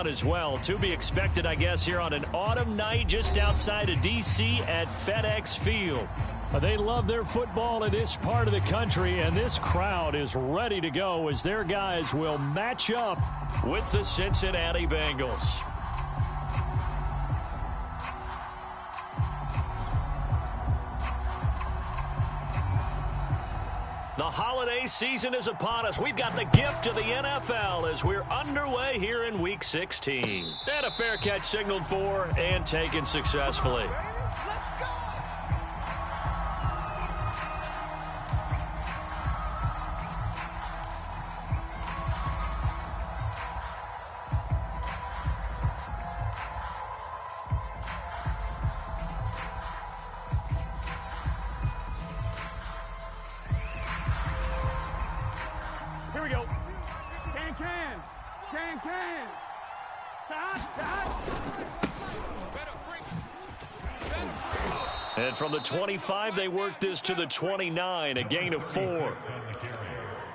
down as well. To be expected, I guess, here on an autumn night just outside of D.C. at FedEx Field. They love their football in this part of the country, and this crowd is ready to go as their guys will match up with the Cincinnati Bengals. The holiday season is upon us. We've got the gift of the NFL as we're underway here in Week 16. And a fair catch signaled for and taken successfully. And from the 25, they work this to the 29, a gain of 4.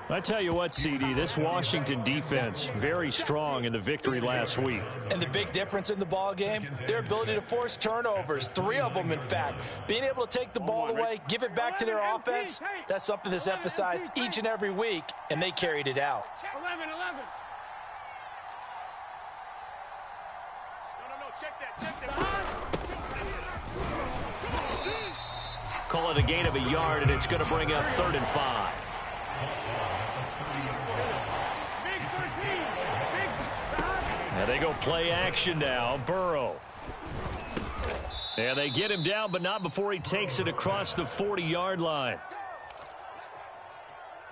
I tell you what, CD, this Washington defense, very strong in the victory last week. And the big difference in the ball game, their ability to force turnovers, 3 of them, in fact. Being able to take the ball away, give it back to their offense, that's something that's emphasized each and every week, and they carried it out. 11. No, check that. Call it a gain of a yard, and it's going to bring up 3rd and 5. And they go play action now. Burrow. And they get him down, but not before he takes it across the 40-yard line.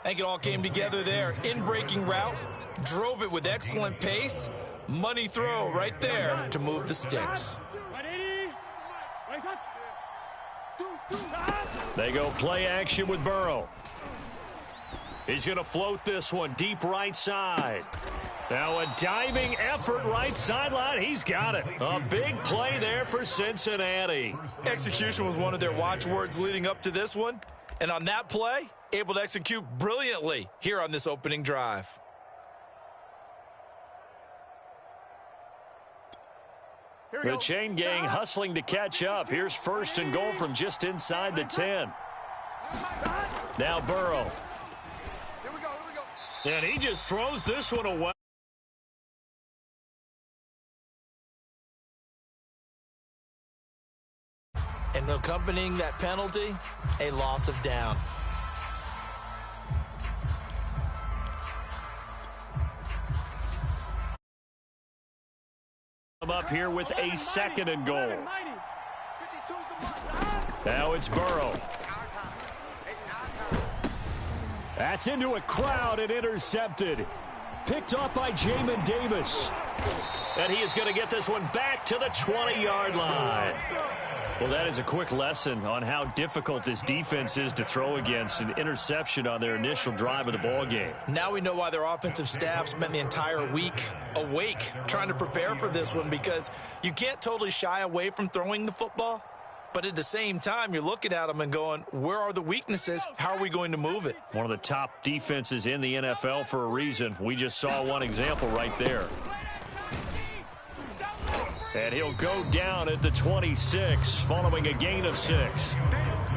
I think it all came together there. In-breaking route, drove it with excellent pace. Money throw right there to move the sticks. They go play action with Burrow. He's going to float this one deep right side. Now a diving effort right sideline. He's got it. A big play there for Cincinnati. Execution was one of their watchwords leading up to this one. And on that play, able to execute brilliantly here on this opening drive. The chain gang hustling to catch up. Here's 1st and goal from just inside the 10. Now Burrow. Here we go. And he just throws this one away. And accompanying that penalty, a loss of down. Up here with a 2nd and goal. Now it's Burrow. That's into a crowd and intercepted. Picked off by Jamin Davis. And he is going to get this one back to the 20-yard line. Well, that is a quick lesson on how difficult this defense is to throw against. An interception on their initial drive of the ball game. Now we know why their offensive staff spent the entire week awake trying to prepare for this one, because you can't totally shy away from throwing the football. But at the same time, you're looking at them and going, where are the weaknesses? How are we going to move it? One of the top defenses in the NFL for a reason. We just saw one example right there. And he'll go down at the 26 following a gain of 6.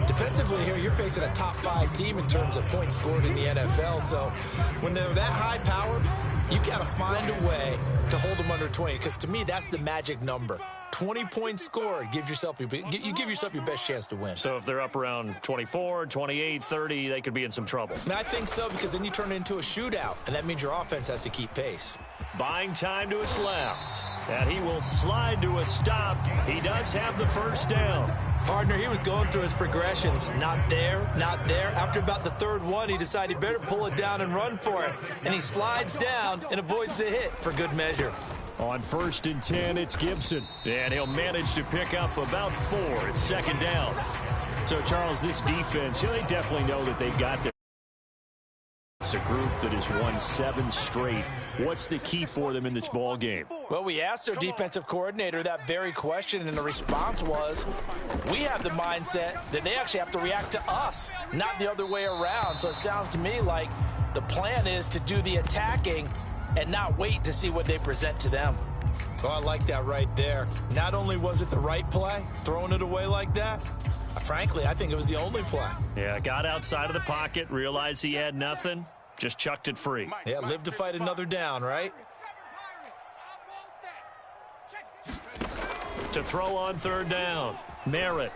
Defensively here, you're facing a top 5 team in terms of points scored in the NFL. So when they're that high powered, you got to find a way to hold them under 20, because to me, that's the magic number. 20 points scored, you give yourself your best chance to win. So if they're up around 24, 28, 30, they could be in some trouble. And I think so, because then you turn it into a shootout, and that means your offense has to keep pace. Buying time to his left. And he will slide to a stop. He does have the 1st down. Partner, he was going through his progressions. Not there, not there. After about the 3rd one, he decided he better pull it down and run for it. And he slides down and avoids the hit for good measure. On 1st and 10, it's Gibson. And he'll manage to pick up about 4. It's 2nd down. So, Charles, this defense, they definitely know that they've got their... It's a group that has won 7 straight. What's the key for them in this ball game? Well, we asked their defensive coordinator that very question, and the response was, we have the mindset that they actually have to react to us, not the other way around. So it sounds to me like the plan is to do the attacking and not wait to see what they present to them. Oh, I like that right there. Not only was it the right play, throwing it away like that, frankly, I think it was the only play. Yeah, got outside of the pocket, realized he had nothing, just chucked it free. Yeah, live to fight another down, right? To throw on third down, Merritt.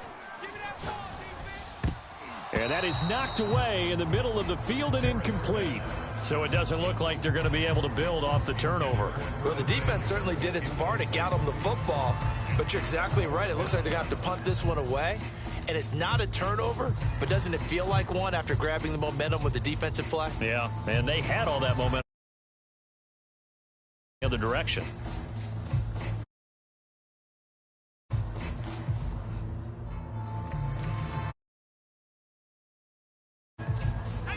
And that is knocked away in the middle of the field and incomplete. So it doesn't look like they're going to be able to build off the turnover. Well, the defense certainly did its part. It got them the football. But you're exactly right. It looks like they're going to have to punt this one away. And it's not a turnover, but doesn't it feel like one after grabbing the momentum with the defensive play? Yeah, and they had all that momentum in the other direction.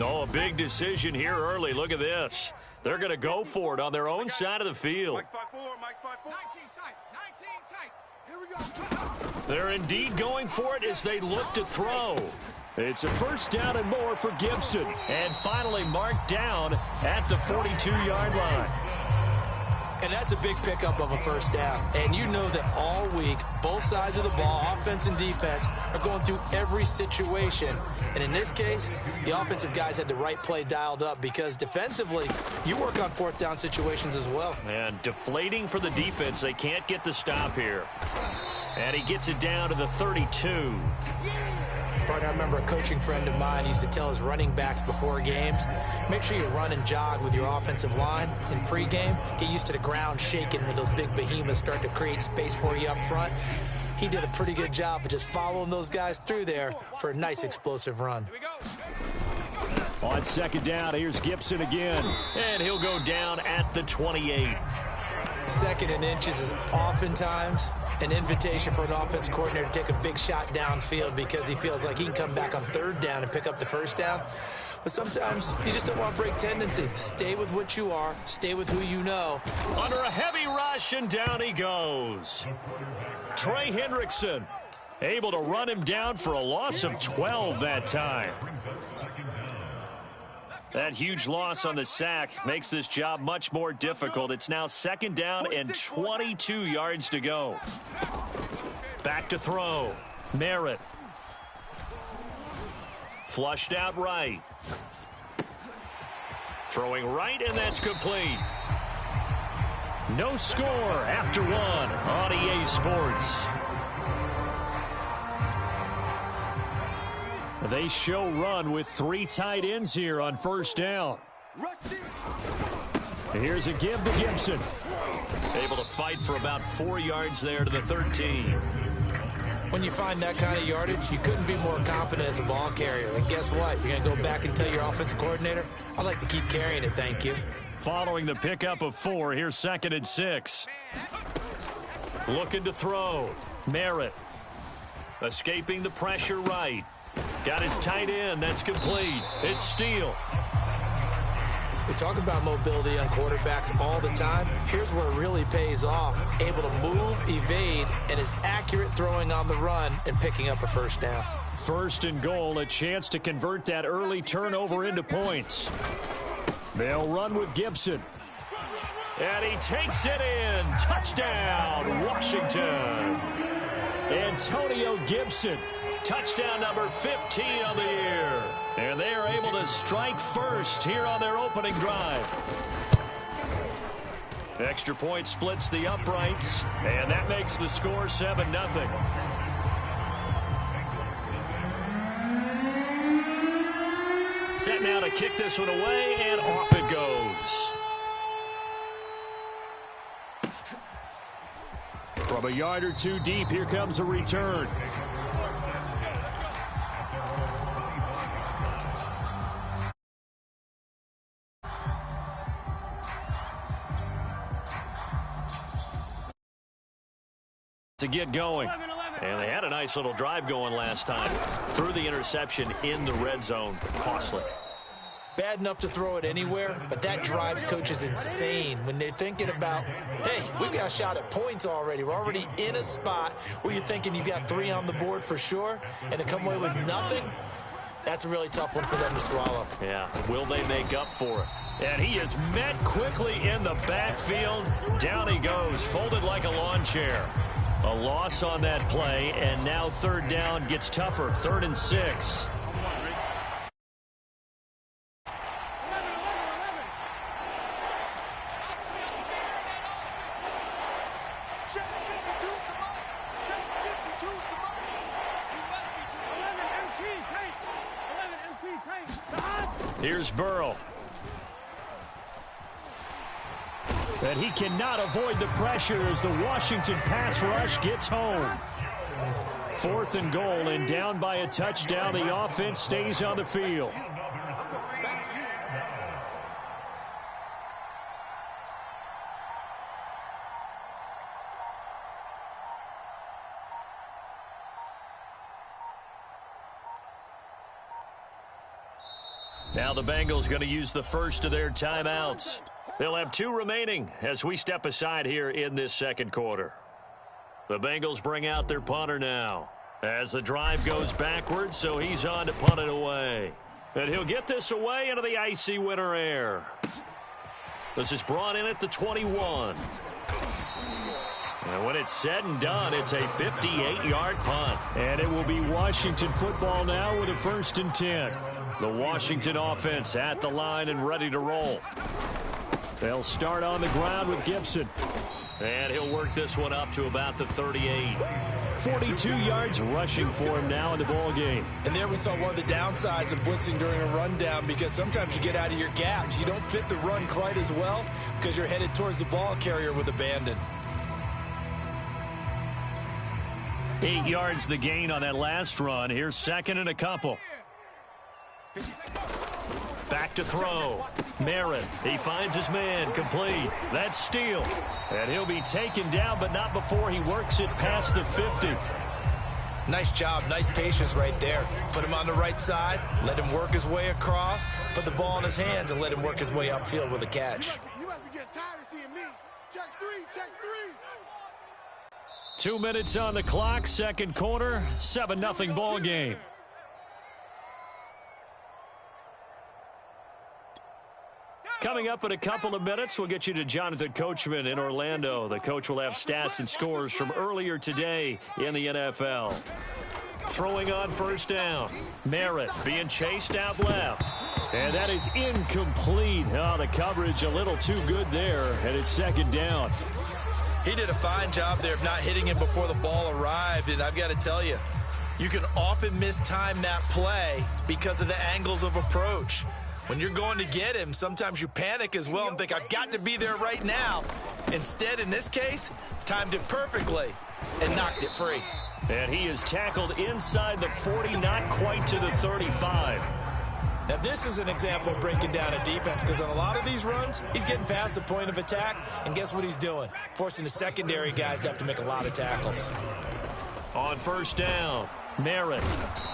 Oh, a big decision here early. Look at this. They're going to go for it on their own side of the field. They're indeed going for it as they look to throw. It's a first down and more for Gibson. And finally marked down at the 42-yard line. And that's a big pickup of a first down. And you know that all week, both sides of the ball, offense and defense, are going through every situation. And in this case, the offensive guys had the right play dialed up because defensively, you work on fourth down situations as well. And deflating for the defense. They can't get the stop here. And he gets it down to the 32. Partner, I remember a coaching friend of mine used to tell his running backs before games, make sure you run and jog with your offensive line in pregame. Get used to the ground shaking when those big behemoths start to create space for you up front. He did a pretty good job of just following those guys through there for a nice explosive run. On second down, here's Gibson again. And he'll go down at the 28. Second and inches is oftentimes an invitation for an offense coordinator to take a big shot downfield because he feels like he can come back on third down and pick up the first down. But sometimes you just don't want to break tendency. Stay with what you are. Stay with who you know. Under a heavy rush, and down he goes. Trey Hendrickson able to run him down for a loss of 12 that time. That huge loss on the sack makes this job much more difficult. It's now second down and 22 yards to go. Back to throw. Merritt. Flushed out right. Throwing right, and that's complete. No score after one on EA Sports. They show run with three tight ends here on first down. Here's a give to Gibson. Able to fight for about 4 yards there to the 13. When you find that kind of yardage, you couldn't be more confident as a ball carrier. And guess what? You're going to go back and tell your offensive coordinator, I'd like to keep carrying it, thank you. Following the pickup of 4, here's second and 6. Looking to throw. Merritt. Escaping the pressure right. Got his tight end. That's complete. It's Steele. We talk about mobility on quarterbacks all the time. Here's where it really pays off. Able to move, evade, and is accurate throwing on the run and picking up a first down. First and goal, a chance to convert that early turnover into points. They'll run with Gibson. And he takes it in. Touchdown, Washington. Antonio Gibson. Touchdown number 15 on the year. And they are able to strike first here on their opening drive. Extra point splits the uprights, and that makes the score 7-0. Set now to kick this one away, and off it goes. From a yard or two deep, here comes a return. To get going. And they had a nice little drive going last time. Threw the interception in the red zone. Costly. Bad enough to throw it anywhere, but that drives coaches insane when they're thinking about, hey, we've got a shot at points already. We're already in a spot where you're thinking you got 3 on the board for sure, and to come away with nothing, that's a really tough one for them to swallow. Yeah. Will they make up for it? And he is met quickly in the backfield. Down he goes, folded like a lawn chair. A loss on that play, and now third down gets tougher. 3rd and 6. Here's Burrow. And he cannot avoid the pressure as the Washington pass rush gets home. 4th and goal, and down by a touchdown. The offense stays on the field. Now the Bengals going to use the first of their timeouts. They'll have 2 remaining as we step aside here in this second quarter. The Bengals bring out their punter now as the drive goes backwards, so he's on to punt it away. And he'll get this away into the icy winter air. This is brought in at the 21. And when it's said and done, it's a 58-yard punt. And it will be Washington football now with a 1st and 10. The Washington offense at the line and ready to roll. They'll start on the ground with Gibson. And he'll work this one up to about the 38. 42 yards rushing for him now in the ball game. And there we saw one of the downsides of blitzing during a rundown, because sometimes you get out of your gaps. You don't fit the run quite as well because you're headed towards the ball carrier with abandon. 8 yards the gain on that last run. Here's 2nd and a couple. Back to throw. Merritt, he finds his man, complete. That's Steele. And he'll be taken down, but not before he works it past the 50. Nice job, nice patience right there. Put him on the right side, let him work his way across, put the ball in his hands, and let him work his way upfield with a catch. You must be getting tired of seeing me. Check 3, check 3. 2 minutes on the clock, second quarter, 7-0 ball game. Coming up in a couple of minutes, we'll get you to Jonathan Coachman in Orlando. The coach will have stats and scores from earlier today in the NFL. Throwing on 1st down. Merritt being chased out left. And that is incomplete. Oh, the coverage a little too good there, and it's 2nd down. He did a fine job there of not hitting him before the ball arrived, and I've got to tell you, you can often mistime that play because of the angles of approach. When you're going to get him, sometimes you panic as well and think, I've got to be there right now. Instead, in this case, timed it perfectly and knocked it free. And he is tackled inside the 40, not quite to the 35. Now, this is an example of breaking down a defense, because on a lot of these runs, he's getting past the point of attack, and guess what he's doing? Forcing the secondary guys to have to make a lot of tackles. On 1st down, Merritt.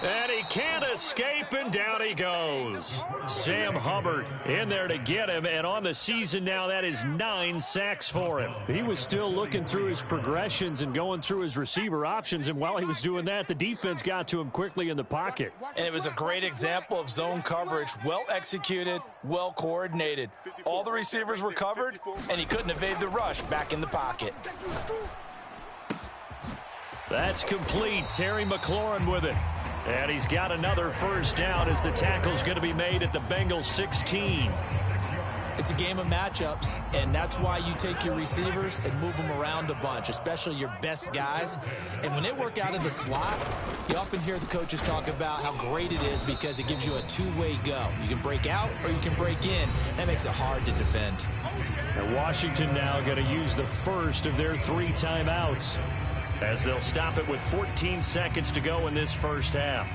And he can't escape, and down he goes. Sam Hubbard in there to get him, and on the season now, that is 9 sacks for him. He was still looking through his progressions and going through his receiver options, and while he was doing that, the defense got to him quickly in the pocket. And it was a great example of zone coverage, well executed, well coordinated. All the receivers were covered, and he couldn't evade the rush back in the pocket. That's complete. Terry McLaurin with it. And he's got another 1st down as the tackle's going to be made at the Bengals 16. It's a game of matchups, and that's why you take your receivers and move them around a bunch, especially your best guys. And when they work out in the slot, you often hear the coaches talk about how great it is because it gives you a two-way go. You can break out or you can break in. That makes it hard to defend. And Washington now going to use the first of their 3 timeouts, as they'll stop it with 14 seconds to go in this first half.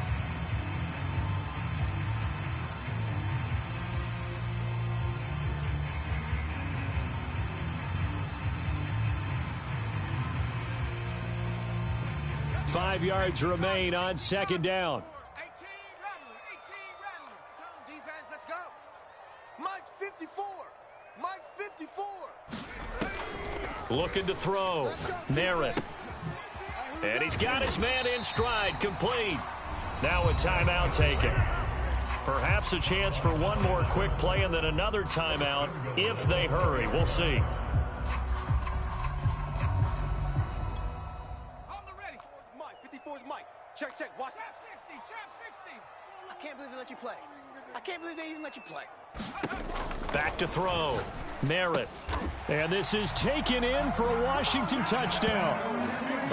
Five yards remain on 2nd down. 18 rattling. Defense, let's go. Mike's 54. Mike's 54. Looking to throw. Merritt. And he's got his man in stride, complete. Now a timeout taken. Perhaps a chance for one more quick play and then another timeout if they hurry. We'll see. On the ready. Mike. 54 is Mike. Check, check. Watch. Trap 60. Trap 60. I can't believe they let you play. I can't believe they even let you play. Back to throw. Merritt. And this is taken in for a Washington touchdown.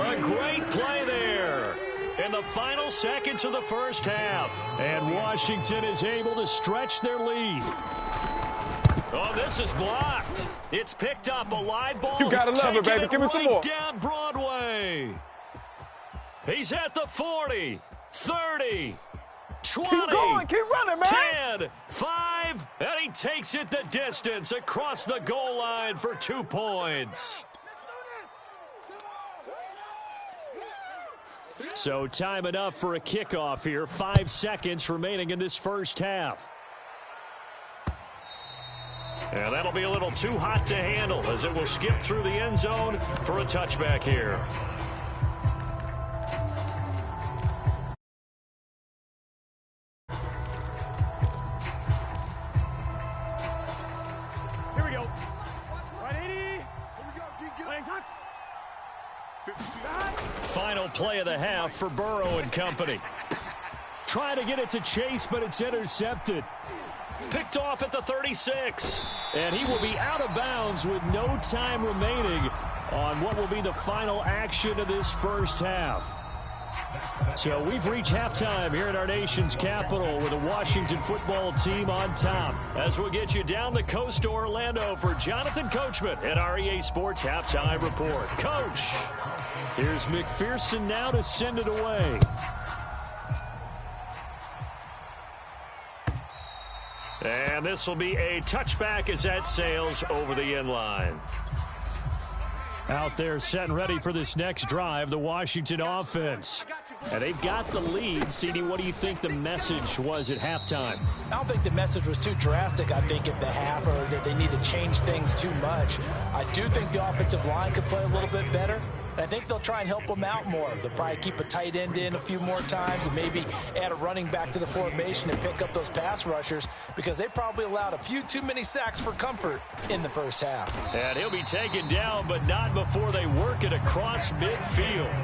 A great play there in the final seconds of the first half. And Washington is able to stretch their lead. Oh, this is blocked. It's picked up. A live ball. You gotta love it, baby. Give me some more. Down Broadway. He's at the 40, 30, 20. Keep going. Keep running, man. 10, 5, and he takes it the distance across the goal line for 2 points. So time enough for a kickoff here. 5 seconds remaining in this first half. And that'll be a little too hot to handle as it will skip through the end zone for a touchback here. Here we go. Right, 80. Here we go, G. Final play of the half for Burrow and company. Trying to get it to Chase, but it's intercepted. Picked off at the 36. And he will be out of bounds with no time remaining on what will be the final action of this first half. So we've reached halftime here in our nation's capital with the Washington football team on top. As we'll get you down the coast to Orlando for Jonathan Coachman at REA Sports Halftime Report. Coach. Here's McPherson now to send it away. And this will be a touchback as that sails over the end line. Out there set and ready for this next drive, the Washington offense. And they've got the lead. CD, what do you think the message was at halftime? I don't think the message was too drastic, I think, at the half, or that they need to change things too much. I do think the offensive line could play a little bit better. And I think they'll try and help them out more. They'll probably keep a tight end in a few more times and maybe add a running back to the formation and pick up those pass rushers because they probably allowed a few too many sacks for comfort in the first half. And he'll be taken down, but not before they work it across midfield.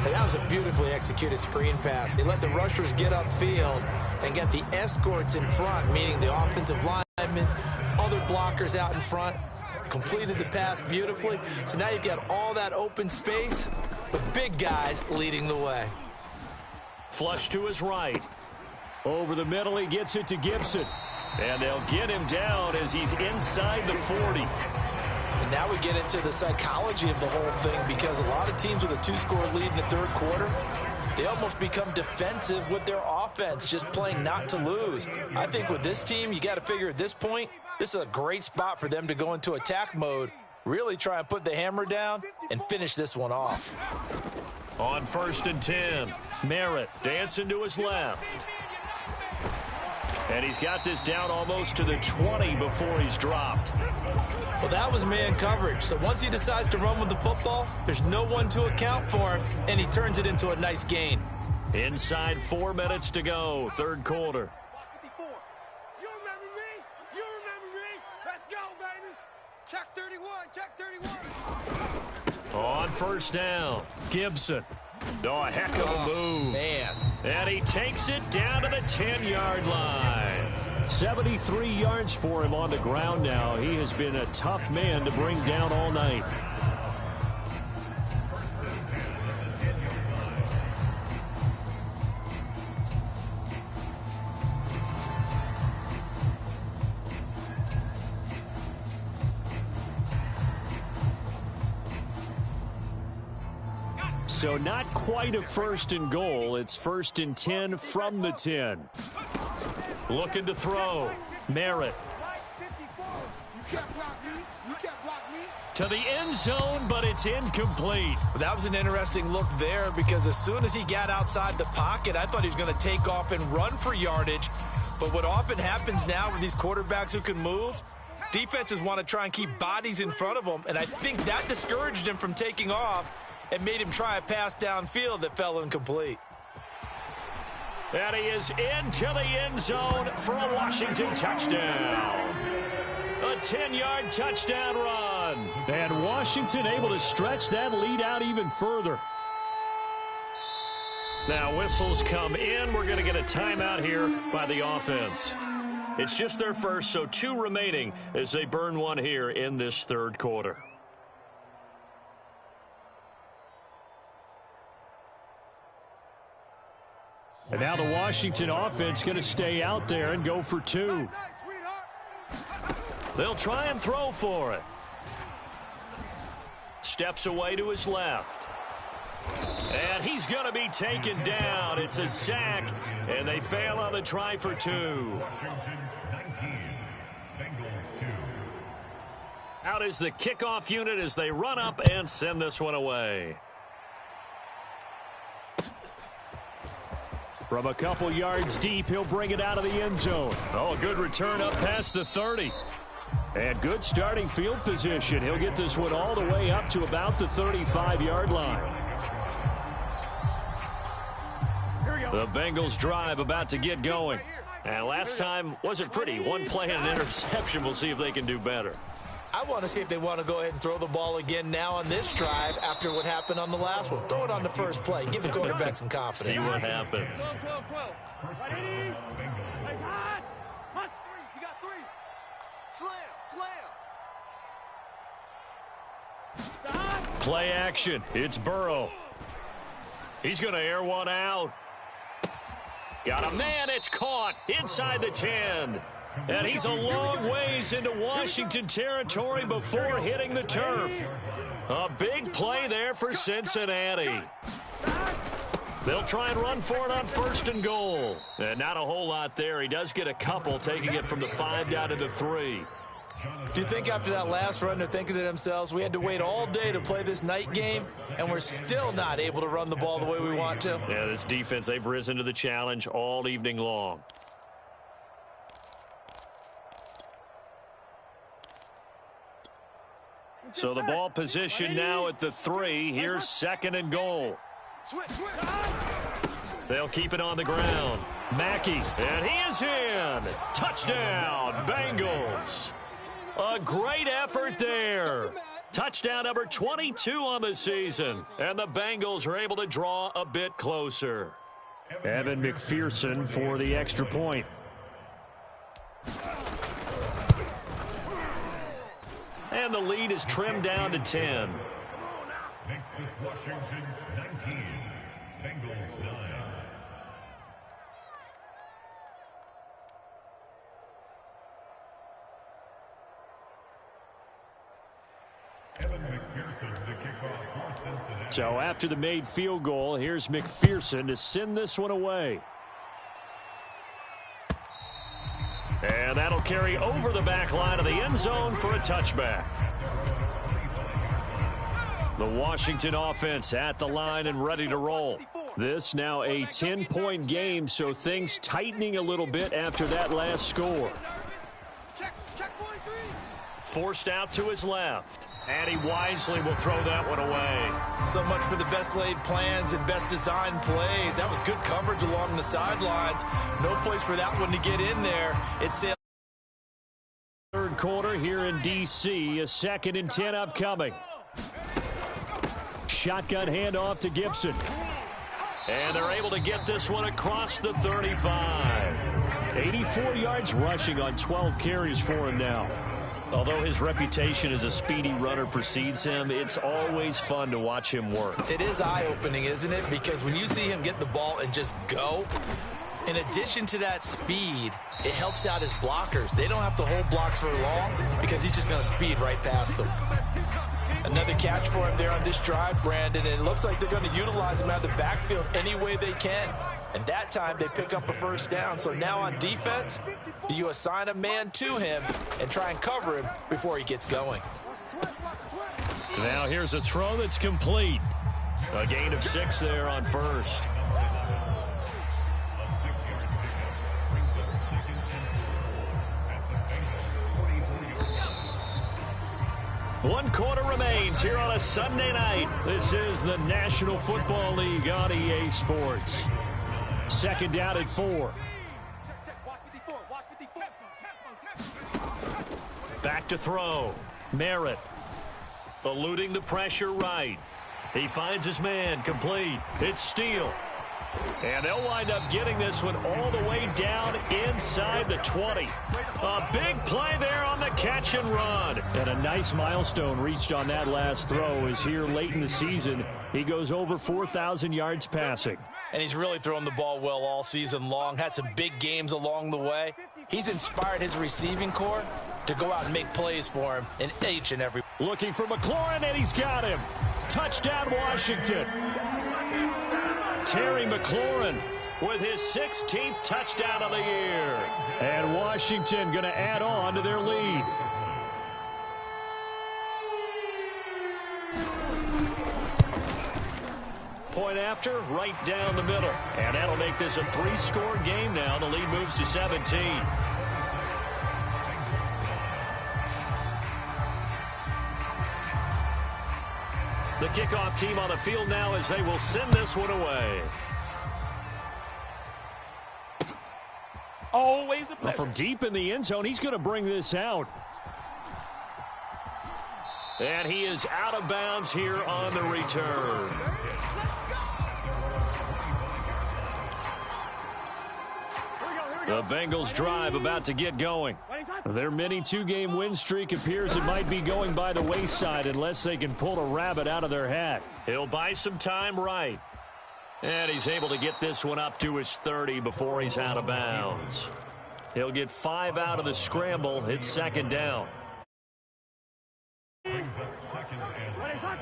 And that was a beautifully executed screen pass. They let the rushers get upfield and get the escorts in front, meaning the offensive linemen, other blockers out in front. Completed the pass beautifully. So now you've got all that open space with big guys leading the way. Flush to his right. Over the middle, he gets it to Gibson. And they'll get him down as he's inside the 40. And now we get into the psychology of the whole thing because a lot of teams with a 2-score lead in the third quarter, they almost become defensive with their offense, just playing not to lose. I think with this team, you got to figure at this point, this is a great spot for them to go into attack mode, really try and put the hammer down and finish this one off. On 1st and 10, Merritt dancing to his left. And he's got this down almost to the 20 before he's dropped. Well, that was man coverage. So once he decides to run with the football, there's no one to account for him, and he turns it into a nice gain. Inside 4 minutes to go, third quarter. 54. You remember me? You remember me? Let's go, baby. Check 31. Check 31. On 1st down, Gibson. Oh, a heck of a move. Man. And he takes it down to the 10-yard line. 73 yards for him on the ground now. He has been a tough man to bring down all night. So not quite a 1st and goal. It's 1st and 10 from the 10. Looking to throw. Merritt. You can't block me. You can't block me. To the end zone, but it's incomplete. That was an interesting look there because as soon as he got outside the pocket, I thought he was going to take off and run for yardage. But what often happens now with these quarterbacks who can move, defenses want to try and keep bodies in front of them, and I think that discouraged him from taking off. and made him try a pass downfield that fell incomplete. 54. You can't block me. You can't block me. To the end zone, but it's incomplete. That was an interesting look there because as soon as he got outside the pocket, I thought he was going to take off and run for yardage. But what often happens now with these quarterbacks who can move, defenses want to try and keep bodies in front of them, and I think that discouraged him from taking off and made him try a pass downfield that fell incomplete. And he is into the end zone for a Washington touchdown. A 10-yard touchdown run. And Washington able to stretch that lead out even further. Now whistles come in. We're going to get a timeout here by the offense. It's just their first, so 2 remaining as they burn one here in this third quarter. And now the Washington offense going to stay out there and go for 2. They'll try and throw for it. Steps away to his left. And he's going to be taken down. It's a sack, and they fail on the try for 2. Out is the kickoff unit as they run up and send this one away. From a couple yards deep, he'll bring it out of the end zone. Oh, a good return up past the 30. And good starting field position. He'll get this one all the way up to about the 35-yard line. The Bengals drive about to get going. And last time wasn't pretty. One play and an interception. We'll see if they can do better. I want to see if they want to go ahead and throw the ball again now on this drive after what happened on the last one. Throw it on the first play. Give the quarterback some confidence. See what happens. 12. Ready? Hunt. You got 3. Slam. Play action. It's Burrow. He's going to air one out. Got a man. It's caught inside the 10. And he's a long ways into Washington territory before hitting the turf. A big play there for Cincinnati. They'll try and run for it on 1st and goal. And not a whole lot there. He does get a couple, taking it from the 5 down to the 3. Do you think after that last run they're thinking to themselves, we had to wait all day to play this night game, and we're still not able to run the ball the way we want to? Yeah, this defense, they've risen to the challenge all evening long. So the ball position now at the 3. Here's 2nd and goal. They'll keep it on the ground. Mackey, and he is in. Touchdown, Bengals. A great effort there. Touchdown number 22 on the season. And the Bengals are able to draw a bit closer. Evan McPherson for the extra point. And the lead is trimmed down to 10. Next is Washington 19, Bengals 9. Evan McPherson to kick off for Cincinnati. So after the made field goal, here's McPherson to send this one away. And that'll carry over the back line of the end zone for a touchback. The Washington offense at the line and ready to roll. This now a 10-point game, so things tightening a little bit after that last score. Check 43. Forced out to his left. And he wisely will throw that one away. So much for the best laid plans and best designed plays. That was good coverage along the sidelines. No place for that one to get in there. It's third quarter here in D.C. A 2nd and 10 upcoming. Shotgun handoff to Gibson. And they're able to get this one across the 35. 84 yards rushing on 12 carries for him now. Although his reputation as a speedy runner precedes him, it's always fun to watch him work. It is eye-opening, isn't it? Because when you see him get the ball and just go, in addition to that speed, it helps out his blockers. They don't have to hold blocks for long because he's just going to speed right past them. Another catch for him there on this drive, Brandon, and it looks like they're going to utilize him out of the backfield any way they can. And that time they pick up a first down. So now on defense, do you assign a man to him and try and cover him before he gets going? Now here's a throw that's complete. A gain of 6 there on first. One quarter remains here on a Sunday night. This is the National Football League on EA Sports. Second down at 4. Back to throw. Merritt eluding the pressure right. He finds his man, complete. It's Steele. And they'll wind up getting this one all the way down inside the 20. A big play there on the catch and run. And a nice milestone reached on that last throw is here late in the season. He goes over 4,000 yards passing. And he's really thrown the ball well all season long. Had some big games along the way. He's inspired his receiving corps to go out and make plays for him in each and every. Looking for McLaurin, and he's got him. Touchdown, Washington. Terry McLaurin with his 16th touchdown of the year. And Washington going to add on to their lead. Point after, right down the middle. And that'll make this a 3-score game now. The lead moves to 17. The kickoff team on the field now as they will send this one away. Always a pleasure. From deep in the end zone, he's going to bring this out. And he is out of bounds here on the return. The Bengals drive about to get going. Their mini 2-game win streak appears it might be going by the wayside unless they can pull a rabbit out of their hat. He'll buy some time right. And he's able to get this one up to his 30 before he's out of bounds. He'll get 5 out of the scramble. It's second down. Brings up second and 10.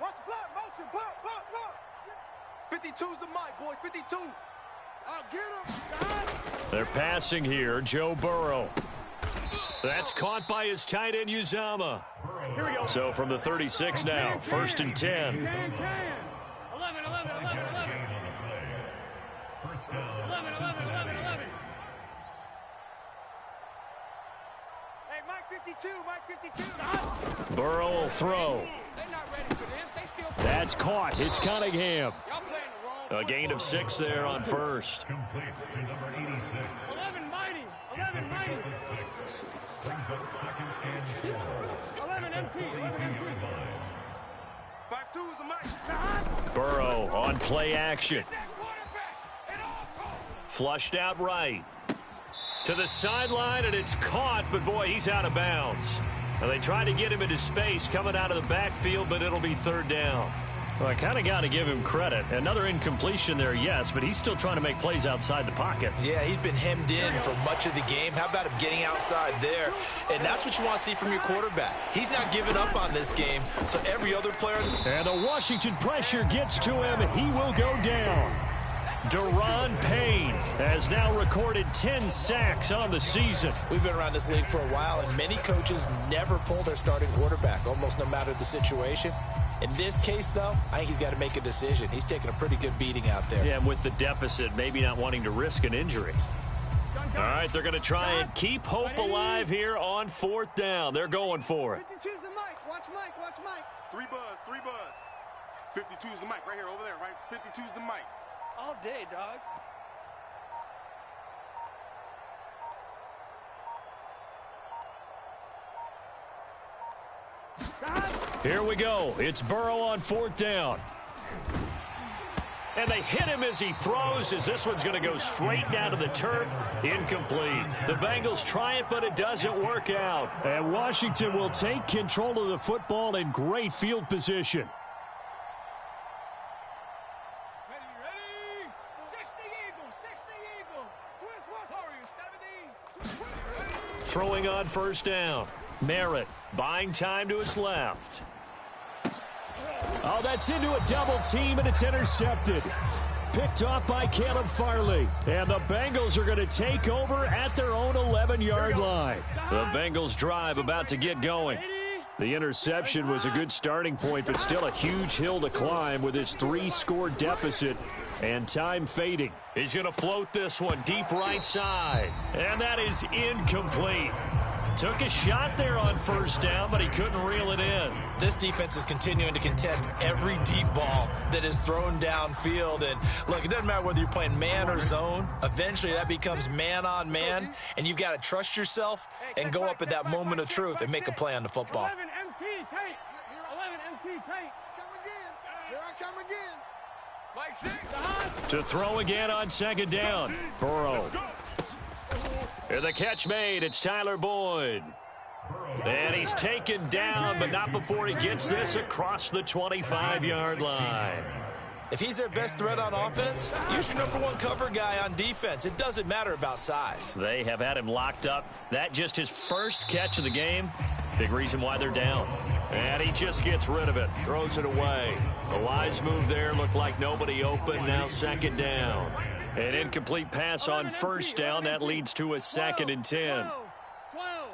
Watch the flat, motion, block. 52's the mic, boys, 52. I'll get him. They're passing here, Joe Burrow. That's caught by his tight end, Uzama. Here we go. So from the 36 now, first and 10. 11. First down. 11. Hey, Mike 52, Mike 52. Burrow will throw. They're not ready for this. They still. That's caught. It's Cunningham. Y'all playing the wrong. A gain of 6 there on first. Complete to number 86. 11 mighty. 11 mighty. Brings up second and 4. 11 MT. 11 MT. 5-2 is the mic. Burrow on play action. Flushed out right. To the sideline, and it's caught, but boy, he's out of bounds. Now they try to get him into space coming out of the backfield, but it'll be third down. Well, I kind of got to give him credit. Another incompletion there, yes, but he's still trying to make plays outside the pocket. Yeah, he's been hemmed in for much of the game. How about him getting outside there? And that's what you want to see from your quarterback. He's not giving up on this game, so every other player. And the Washington pressure gets to him. He will go down. Deron Payne has now recorded 10 sacks on the season. We've been around this league for a while, and many coaches never pull their starting quarterback, almost no matter the situation. In this case, though, I think he's got to make a decision. He's taking a pretty good beating out there. Yeah, and with the deficit, maybe not wanting to risk an injury. All right, they're going to try and keep hope alive here on fourth down. They're going for it. 52's the mic. Watch Mike. Watch Mike. 3 buzz. 52's the mic right here, over there, right? 52's the mic. All day, dog. Here we go. It's Burrow on fourth down. And they hit him as he throws, as this one's going to go straight down to the turf. Incomplete. The Bengals try it, but it doesn't work out. And Washington will take control of the football in great field position. Ready. 60 Eagle. Twist, 70. Throwing on first down. Merritt buying time to his left. Oh, that's into a double team, and it's intercepted. Picked off by Caleb Farley. And the Bengals are going to take over at their own 11-yard line. The Bengals drive about to get going. The interception was a good starting point, but still a huge hill to climb with his 3-score deficit and time fading. He's going to float this one deep right side. And that is incomplete. Took a shot there on first down, but he couldn't reel it in. This defense is continuing to contest every deep ball that is thrown downfield. And, look, it doesn't matter whether you're playing man or zone. Eventually, that becomes man-on-man, and you've got to trust yourself and go up at that moment of truth and make a play on the football. 11 MT tape. 11 MT tape. Come again. Here I come again. Mike 6. To throw again on second down. Burrow. And the catch made. It's Tyler Boyd. And he's taken down, but not before he gets this across the 25-yard line. If he's their best threat on offense, use your #1 cover guy on defense. It doesn't matter about size. They have had him locked up. That just his first catch of the game. Big reason why they're down. And he just gets rid of it. Throws it away. The wise move there. Looked like nobody open. Now second down. An incomplete pass on first down. That leads to a 2nd and 10. 12.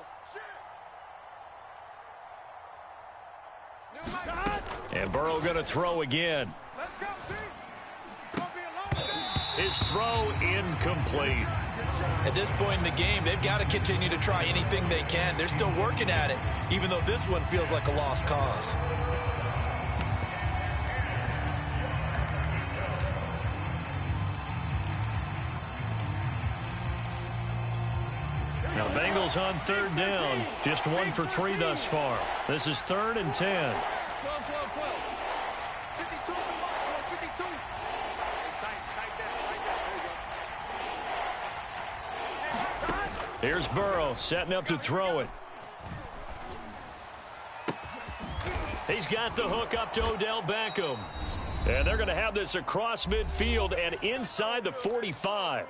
And Burrow going to throw again. Let's go, team. Gonna be a long day. His throw incomplete. At this point in the game, they've got to continue to try anything they can. They're still working at it, even though this one feels like a lost cause. Now Bengals on third down. Just 1 for 3 thus far. This is 3rd and 10. 52 on the mark. 52. Here's Burrow setting up to throw it. He's got the hook up to Odell Beckham. And they're going to have this across midfield and inside the 45.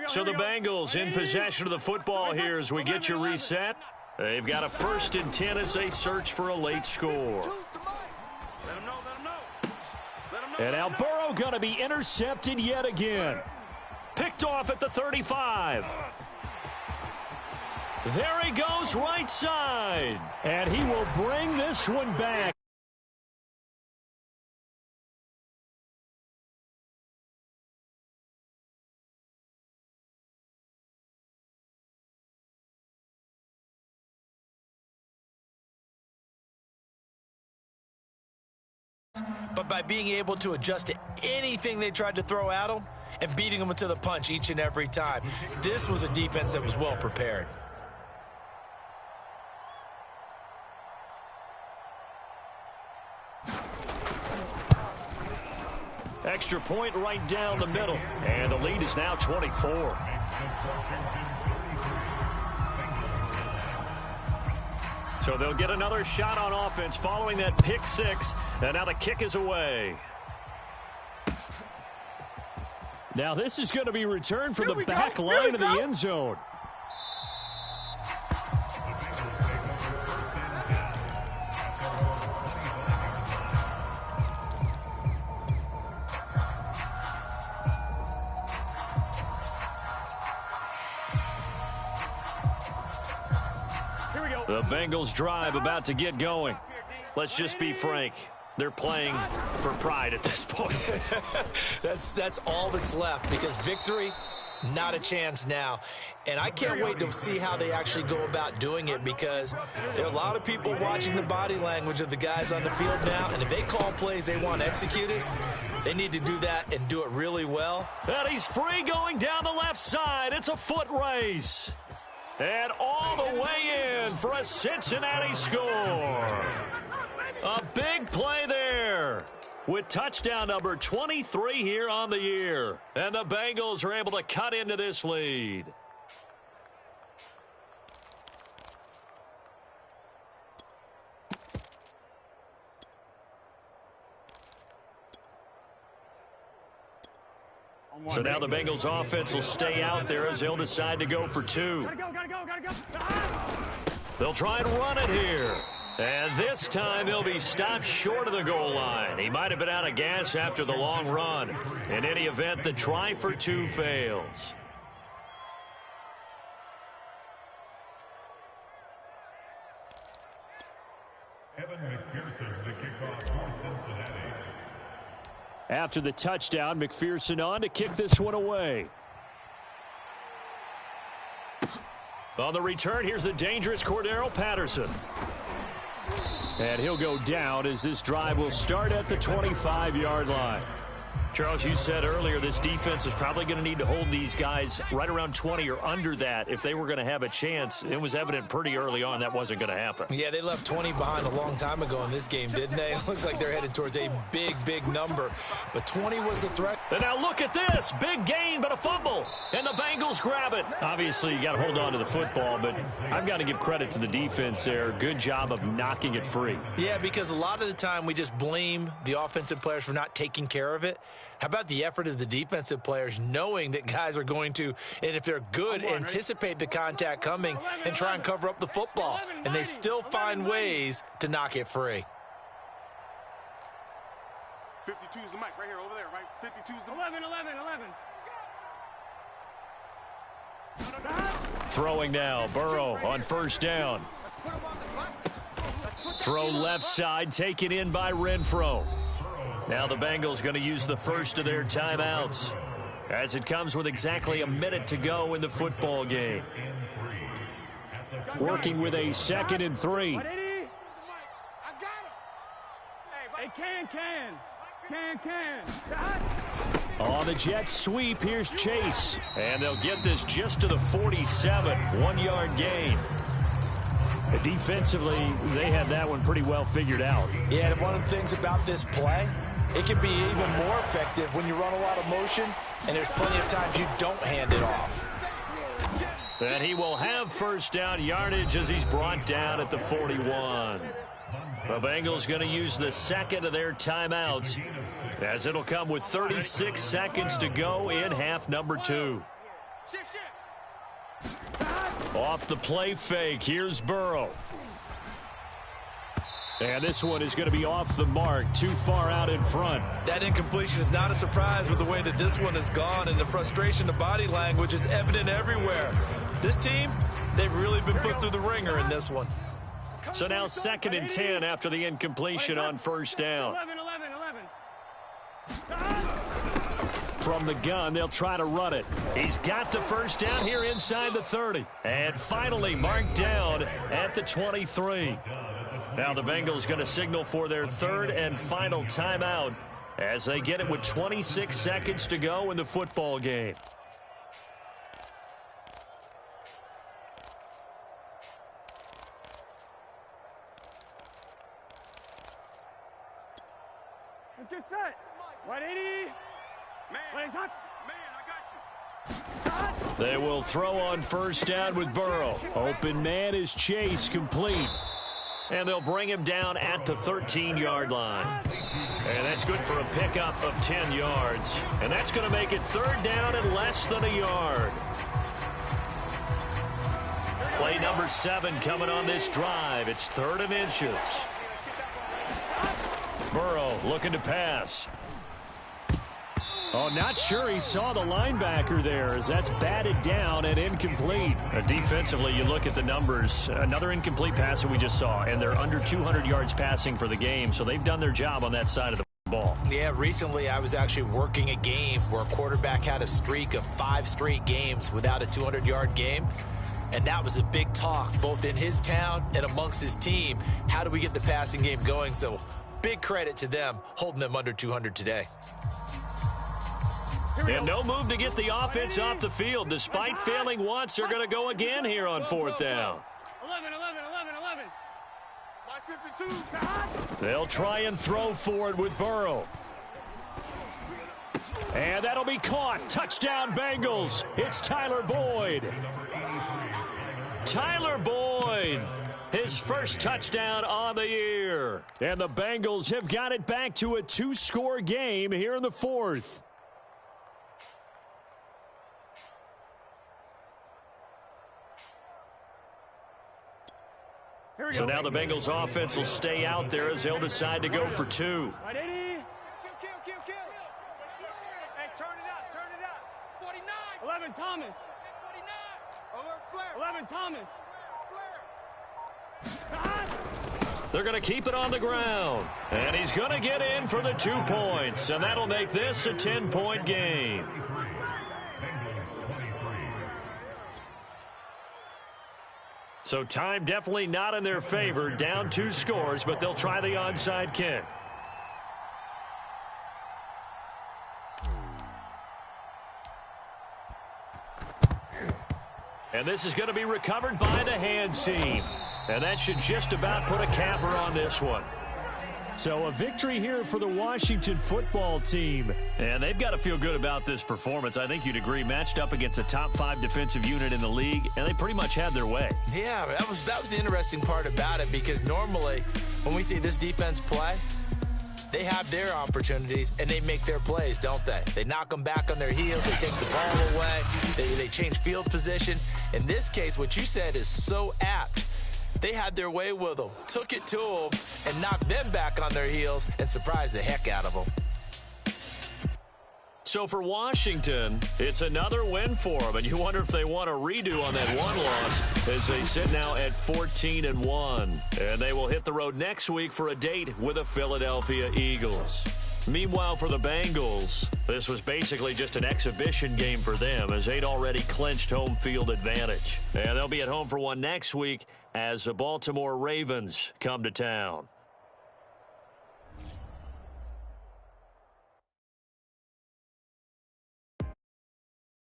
So the Bengals in possession of the football here as we get you reset. They've got a 1st and 10 as they search for a late score. And now Burrow going to be intercepted yet again. Picked off at the 35. There he goes right side. And he will bring this one back. But by being able to adjust to anything they tried to throw at them and beating them to the punch each and every time, this was a defense that was well prepared. Extra point right down the middle. And the lead is now 24. So they'll get another shot on offense following that pick 6. And now the kick is away. Now this is going to be returned from the back line of the end zone. The Bengals drive about to get going. Let's just be frank. They're playing for pride at this point. That's all that's left, because victory, not a chance now. And I can't wait to see how they actually go about doing it, because there are a lot of people watching the body language of the guys on the field now, and if they call plays they want executed, they need to do that and do it really well. And he's free going down the left side. It's a foot race. And all the way in for a Cincinnati score. A big play there with touchdown number 23 here on the year. And the Bengals are able to cut into this lead. So now the Bengals offense will stay out there as they'll decide to go for 2. They'll try and run it here. And this time he'll be stopped short of the goal line. He might have been out of gas after the long run. In any event, the try for 2 fails. Evan McPherson, the kickoff for Cincinnati. After the touchdown, McPherson on to kick this one away. On the return, here's the dangerous Cordero Patterson. And he'll go down as this drive will start at the 25-yard line. Charles, you said earlier this defense is probably going to need to hold these guys right around 20 or under that if they were going to have a chance. It was evident pretty early on that wasn't going to happen. Yeah, they left 20 behind a long time ago in this game, didn't they? It looks like they're headed towards a big, big number. But 20 was the threat. And now look at this. Big gain, but a fumble. And the Bengals grab it. Obviously, you got to hold on to the football, but I've got to give credit to the defense there. Good job of knocking it free. Yeah, because a lot of the time we just blame the offensive players for not taking care of it. How about the effort of the defensive players knowing that guys are going to, and if they're good, anticipate the contact coming and try and cover up the football. And they still find ways to knock it free. 52's the mic right here, over there, right? 52's the 11. Throwing now, Burrow on first down. Let's put him on the classics. Throw left side, taken in by Renfro. Now the Bengals going to use the first of their timeouts as it comes with exactly a minute to go in the football game. Working with a 2nd and 3. I got him. Hey, can. On the jet sweep, here's Chase. And they'll get this just to the 47, 1-yard gain. Defensively, they had that one pretty well figured out. Yeah, and one of the things about this play, it can be even more effective when you run a lot of motion, and there's plenty of times you don't hand it off. And he will have first down yardage as he's brought down at the 41. The Bengals going to use the second of their timeouts as it'll come with 36 seconds to go in half number 2. Off the play fake, here's Burrow. And this one is going to be off the mark, too far out in front. That incompletion is not a surprise with the way that this one has gone, and the frustration of body language is evident everywhere. This team, they've really been put through the ringer in this one. So now 2nd and 10 after the incompletion on first down. 11. From the gun, they'll try to run it. He's got the first down here inside the 30. And finally marked down at the 23. Now the Bengals going to signal for their 3rd and final timeout as they get it with 26 seconds to go in the football game. Let's get set. 180. Man, I got you. They will throw on first down with Burrow. Open man is Chase, complete. And they'll bring him down at the 13-yard line. And that's good for a pickup of 10 yards. And that's going to make it 3rd down and less than a yard. Play number 7 coming on this drive. It's 3rd and inches. Burrow looking to pass. Oh, not sure he saw the linebacker there as that's batted down and incomplete. Defensively, you look at the numbers. Another incomplete pass that we just saw, and they're under 200 yards passing for the game, so they've done their job on that side of the ball. Yeah, recently I was actually working a game where a quarterback had a streak of 5 straight games without a 200-yard game, and that was a big talk both in his town and amongst his team. How do we get the passing game going? So big credit to them holding them under 200 today. And no move to get the offense off the field. Despite failing once, they're going to go again here on 4th down. 11. My 52. They'll try and throw forward with Burrow. And that'll be caught. Touchdown, Bengals. It's Tyler Boyd. Tyler Boyd, his first touchdown on the year. And the Bengals have got it back to a 2-score game here in the 4th. So now the Bengals offense will stay out there as they'll decide to go for 2. Kill. Hey, turn it up. 49. 11 Thomas. 49. Alert flare. 11 Thomas. They're going to keep it on the ground. And he's going to get in for the 2 points. And that'll make this a 10-point game. So time definitely not in their favor. Down 2 scores, but they'll try the onside kick. And this is going to be recovered by the hands team. And that should just about put a capper on this one. So a victory here for the Washington football team. And they've got to feel good about this performance. I think you'd agree, matched up against a top 5 defensive unit in the league, and they pretty much had their way. Yeah, that was the interesting part about it, because normally when we see this defense play, they have their opportunities and they make their plays, don't they? They knock them back on their heels. They take the ball away. They change field position. In this case, what you said is so apt. They had their way with them, took it to them, and knocked them back on their heels and surprised the heck out of them. So for Washington, it's another win for them, and you wonder if they want a redo on that one loss as they sit now at 14-1. And they will hit the road next week for a date with the Philadelphia Eagles. Meanwhile, for the Bengals, this was basically just an exhibition game for them as they'd already clinched home field advantage. And they'll be at home for one next week as the Baltimore Ravens come to town.